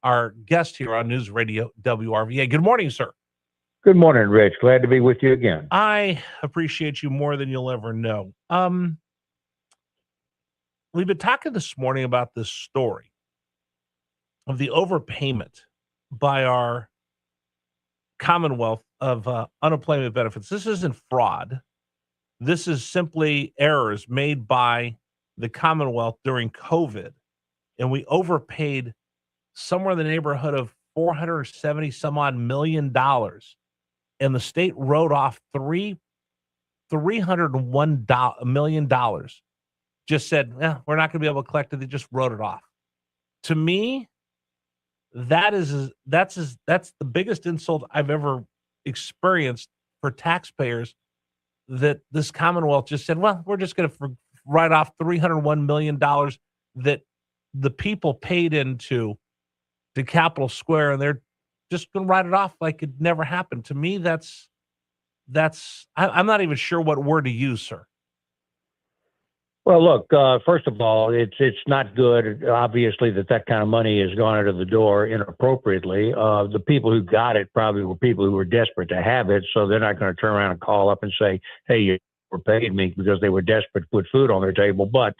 our guest here on News Radio WRVA. Good morning, sir. Good morning, Rich. Glad to be with you again. I appreciate you more than you'll ever know. We've been talking this morning about this story of the overpayment by our Commonwealth of unemployment benefits. This isn't fraud. This is simply errors made by the Commonwealth during COVID. And we overpaid somewhere in the neighborhood of 470 some odd $1 million. And the state wrote off $301 million. Just said, we're not going to be able to collect it. They just wrote it off. To me, that's the biggest insult I've ever experienced for taxpayers, that this Commonwealth just said, well, we're just going to write off $301 million that the people paid into the Capitol Square, and they're just going to write it off like it never happened. To me, I'm not even sure what word to use, sir. Well, look, first of all, it's not good, obviously, that kind of money has gone out of the door inappropriately. The people who got it probably were people who were desperate to have it, so they're not going to turn around and call up and say, hey, you overpaid me, because they were desperate to put food on their table. But,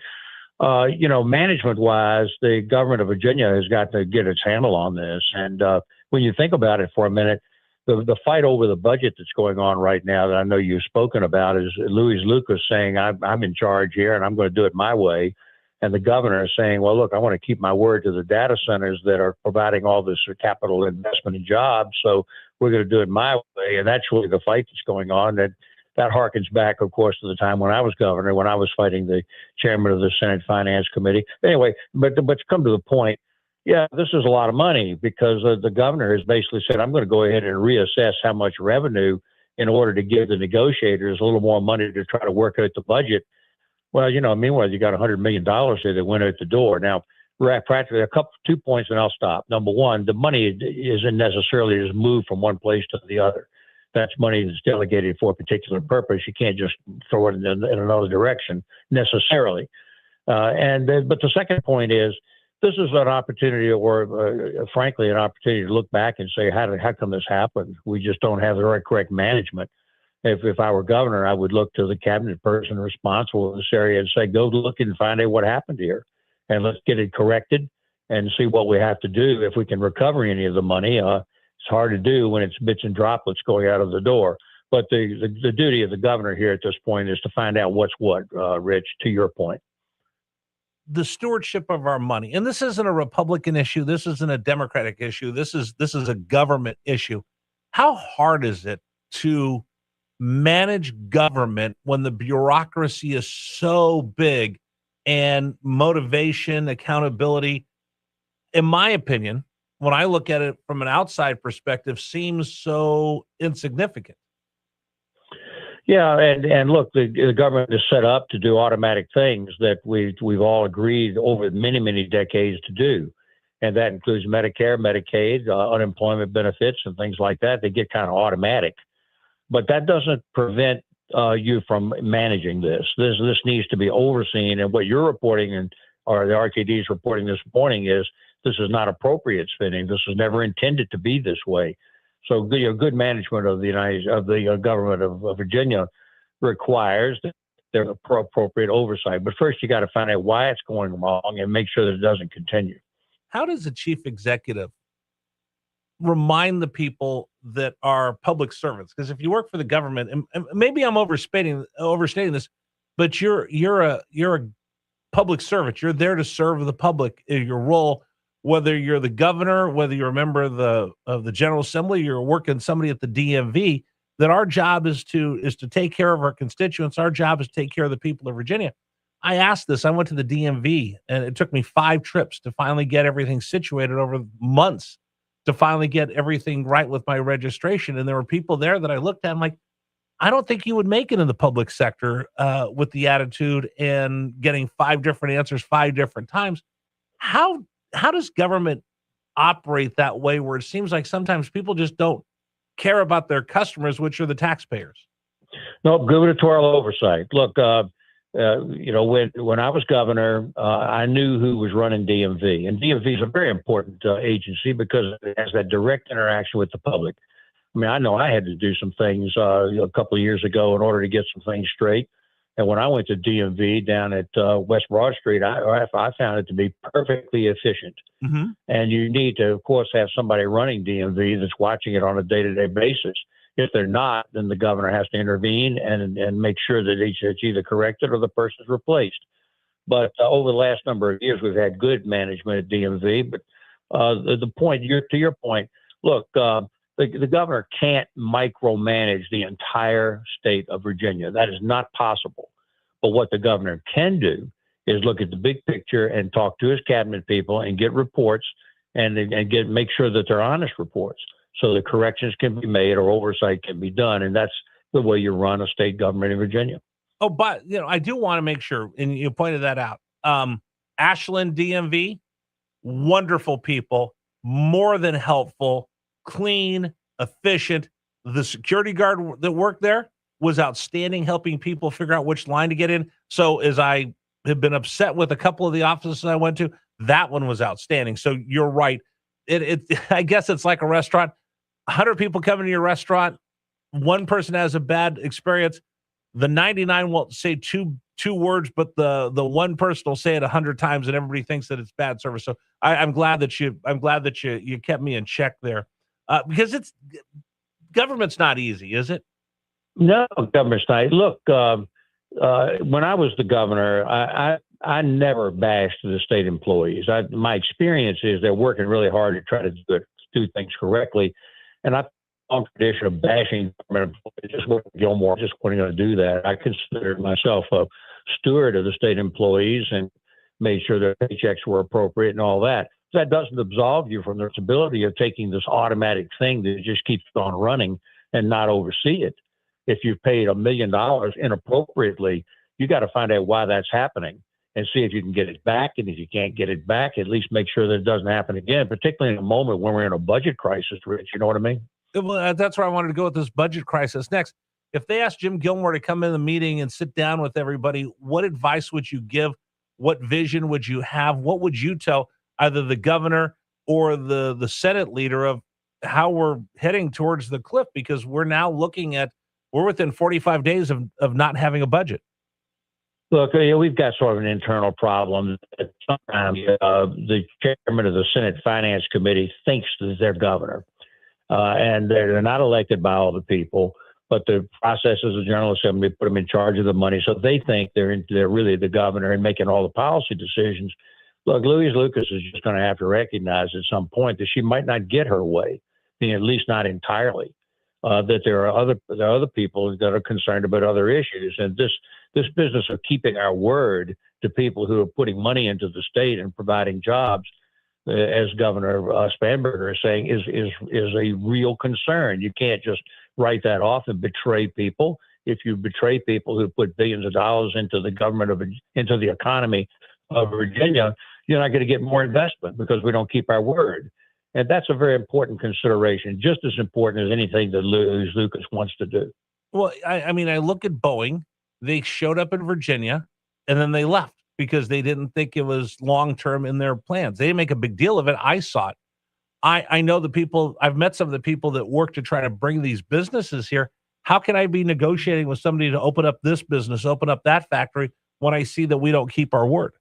management-wise, the government of Virginia has got to get its handle on this. And when you think about it for a minute, the fight over the budget that's going on right now that I know you've spoken about is Louis Lucas saying, I'm in charge here and I'm going to do it my way. And the governor is saying, well, look, I want to keep my word to the data centers that are providing all this capital investment and jobs. So we're going to do it my way. And that's really the fight that's going on. That harkens back, of course, to the time when I was governor, when I was fighting the chairman of the Senate Finance Committee. Anyway, but to come to the point, yeah, this is a lot of money, because the governor has basically said, I'm going to go ahead and reassess how much revenue in order to give the negotiators a little more money to try to work out the budget. Well, meanwhile, you got $100 million there that went out the door. Now, practically 2 points, and I'll stop. Number one, the money isn't necessarily just moved from one place to the other. That's money that's delegated for a particular purpose. You can't just throw it in another direction necessarily. But the second point is, this is an opportunity, or frankly, an opportunity to look back and say, how come this happened? We just don't have the correct management. If I were governor, I would look to the cabinet person responsible in this area and say, go look and find out what happened here, and let's get it corrected and see what we have to do. If we can recover any of the money, it's hard to do when it's bits and droplets going out of the door. But the duty of the governor here at this point is to find out what's what, Rich, to your point. The stewardship of our money. And this isn't a Republican issue. This isn't a Democratic issue. This is a government issue. How hard is it to manage government when the bureaucracy is so big and motivation, accountability, in my opinion, when I look at it from an outside perspective, seems so insignificant? Yeah, and look, the government is set up to do automatic things that we've all agreed over many, many decades to do. And that includes Medicare, Medicaid, unemployment benefits, and things like that. They get kind of automatic. But that doesn't prevent you from managing this. This needs to be overseen. And what you're reporting, or the RTD is reporting this morning, is this is not appropriate spending. This was never intended to be this way. So good management of the government of Virginia requires that there's appropriate oversight. But first, you got to find out why it's going wrong and make sure that it doesn't continue. How does the chief executive remind the people that are public servants? Because if you work for the government, and maybe I'm overstating this, but you're a public servant. You're there to serve the public in your role. Whether you're the governor, whether you're a member of the General Assembly, you're working somebody at the DMV, that our job is to take care of our constituents. Our job is to take care of the people of Virginia. I asked this. I went to the DMV, and it took me 5 trips to finally get everything situated, over months to finally get everything right with my registration. And there were people there that I looked at, I'm like, I don't think you would make it in the public sector with the attitude and getting 5 different answers 5 different times. How does government operate that way, where it seems like sometimes people just don't care about their customers, which are the taxpayers? No, gubernatorial oversight. Look, when I was governor, I knew who was running DMV, and DMV is a very important agency because it has that direct interaction with the public. I mean, I know I had to do some things a couple of years ago in order to get some things straight. And when I went to DMV down at West Broad Street, I found it to be perfectly efficient. Mm-hmm. And you need to, of course, have somebody running DMV that's watching it on a day-to-day basis. If they're not, then the governor has to intervene and make sure that it's either corrected or the person's replaced. But over the last number of years, we've had good management at DMV. But the point, to your point, look, the governor can't micromanage the entire state of Virginia. That is not possible. But what the governor can do is look at the big picture and talk to his cabinet people and get reports and make sure that they're honest reports so the corrections can be made or oversight can be done. And that's the way you run a state government in Virginia. Oh, but I do want to make sure, and you pointed that out. Ashland DMV, wonderful people, more than helpful, clean, efficient. The security guard that worked there was outstanding, helping people figure out which line to get in. So as I have been upset with a couple of the offices I went to, that one was outstanding. So you're right. I guess it's like a restaurant. 100 people come into your restaurant. One person has a bad experience. The 99 won't say two words, but the one person will say it 100 times, and everybody thinks that it's bad service. So I'm glad that you kept me in check there, because government's not easy, is it? No, government's not. Look, when I was the governor, I never bashed the state employees. My experience is they're working really hard to try to do things correctly, and I long tradition of bashing government employees. Just with Gilmore, just wasn't going to do that. I considered myself a steward of the state employees and made sure their paychecks were appropriate and all that. That doesn't absolve you from the responsibility of taking this automatic thing that just keeps on running and not oversee it. If you've paid $1 million inappropriately, you got to find out why that's happening and see if you can get it back. And if you can't get it back, at least make sure that it doesn't happen again, particularly in a moment when we're in a budget crisis, Rich. You know what I mean? Well, that's where I wanted to go with this budget crisis next. If they asked Jim Gilmore to come in the meeting and sit down with everybody, what advice would you give? What vision would you have? What would you tell either the governor or the Senate leader of how we're heading towards the cliff? Because we're now we're within 45 days of not having a budget. Look, we've got sort of an internal problem. Sometimes the chairman of the Senate Finance Committee thinks that they're governor. And they're not elected by all the people, but the processes of the General Assembly put them in charge of the money. So they think they're really the governor and making all the policy decisions. Look, Louise Lucas is just going to have to recognize at some point that she might not get her way, at least not entirely. That there are other people that are concerned about other issues, and this business of keeping our word to people who are putting money into the state and providing jobs, as Governor Spanberger is saying, is a real concern. You can't just write that off and betray people. If you betray people who put billions of dollars into the economy of Virginia, you're not going to get more investment because we don't keep our word. And that's a very important consideration, just as important as anything that Louise Lucas wants to do. Well, I mean, I look at Boeing. They showed up in Virginia, and then they left because they didn't think it was long-term in their plans. They didn't make a big deal of it. I saw it. I know the people, I've met some of the people that work to try to bring these businesses here. How can I be negotiating with somebody to open up this business, open up that factory, when I see that we don't keep our word?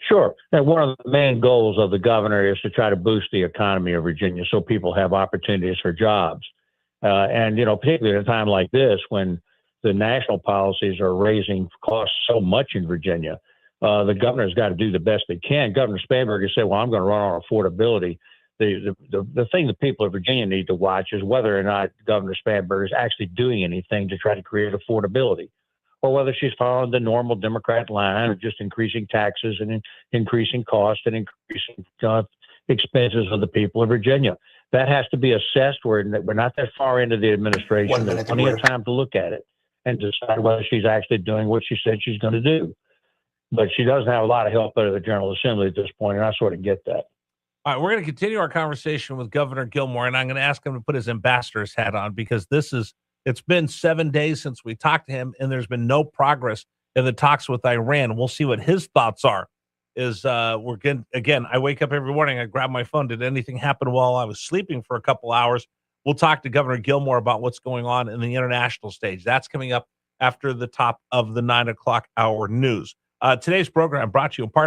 Sure. And one of the main goals of the governor is to try to boost the economy of Virginia so people have opportunities for jobs. And, particularly at a time like this, when the national policies are raising costs so much in Virginia, the governor's got to do the best they can. Governor Spanberger said, well, I'm going to run on affordability. The thing that people of Virginia need to watch is whether or not Governor Spanberger is actually doing anything to try to create affordability, or whether she's following the normal Democrat line of just increasing taxes and increasing costs and increasing expenses of the people of Virginia. That has to be assessed. We're not that far into the administration. There's plenty of time to look at it and decide whether she's actually doing what she said she's going to do. But she doesn't have a lot of help out of the General Assembly at this point, and I sort of get that. All right, we're going to continue our conversation with Governor Gilmore, and I'm going to ask him to put his ambassador's hat on, because it's been 7 days since we talked to him, and there's been no progress in the talks with Iran. We'll see what his thoughts are. We're getting, again, I wake up every morning, I grab my phone. Did anything happen while I was sleeping for a couple hours? We'll talk to Governor Gilmore about what's going on in the international stage. That's coming up after the top of the 9 o'clock hour news. Today's program brought to you in part